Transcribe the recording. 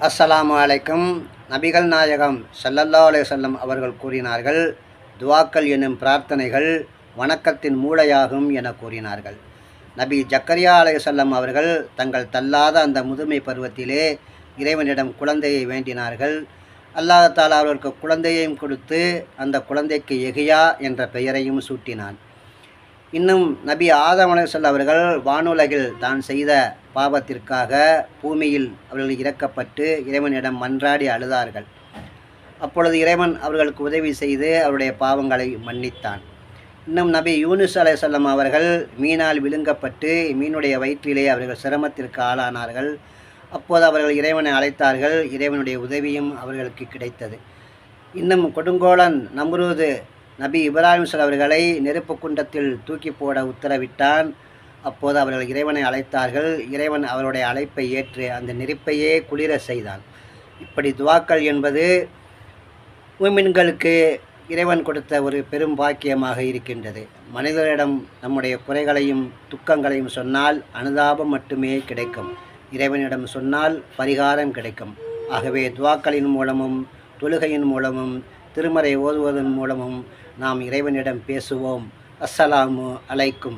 அஸ்ஸலாமு அலைக்கும். நபிகள் நாயகம் ஸல்லல்லாஹு அலைஹி வஸல்லம் அவர்கள் கூறினார்கள், துவாக்கள் எனும் பிரார்த்தனைகள் வணக்கத்தின் மூளையாகும் என கூறினார்கள். நபி ஜக்கரியா அலைஹிஸ்ஸலாம் அவர்கள் தங்கள் தள்ளாத அந்த முதுமை பருவத்திலே இறைவனிடம் குழந்தையை வேண்டினார்கள். அல்லாஹ் தஆலா அவர்களுக்கு குழந்தையையும் கொடுத்து அந்த குழந்தைக்கு யஹ்யா என்ற பெயரையும் சூட்டினான். இன்னும் நபி ஆதம் அலைஹிஸ்ஸலாம் அவர்கள் வானுலகில் தான் செய்த பாவத்திற்காக பூமியில் அவர்கள் இறக்கப்பட்டு இறைவனிடம் மன்றாடி அழுதார்கள். அப்பொழுது இறைவன் அவர்களுக்கு உதவி செய்து அவருடைய பாவங்களை மன்னித்தான். இன்னும் நபி யூனுஸ் அலைஹிஸ்ஸலாம் அவர்கள் மீனால் விழுங்கப்பட்டு மீனுடைய வயிற்றிலே அவர்கள் சிரமத்திற்கு ஆளானார்கள். அப்போது அவர்கள் இறைவனை அழைத்தார்கள். இறைவனுடைய உதவியும் அவர்களுக்கு கிடைத்தது. இன்னும் கொடுங்கோலன் நம்ரூது நபி இப்ராஹிம் அவர்களை நெருப்பு குண்டத்தில் தூக்கி போட உத்தரவிட்டான். அப்போது அவர்கள் இறைவனை அழைத்தார்கள். இறைவன் அவருடைய அழைப்பை ஏற்று அந்த நெருப்பையே குளிர செய்தான். இப்படி துவாக்கள் என்பது மூமின்களுக்கு இறைவன் கொடுத்த ஒரு பெரும் பாக்கியமாக இருக்கின்றது. மனிதரிடம் நம்முடைய குறைகளையும் துக்கங்களையும் சொன்னால் அனுதாபம் மட்டுமே கிடைக்கும். இறைவனிடம் சொன்னால் பரிகாரம் கிடைக்கும். ஆகவே துவாக்களின் மூலமும் தொழுகையின் மூலமும் திருமறை ஓதுவதன் மூலமும் நாம் இறைவனிடம் பேசுவோம். அஸ்ஸலாமு அலைக்கும்.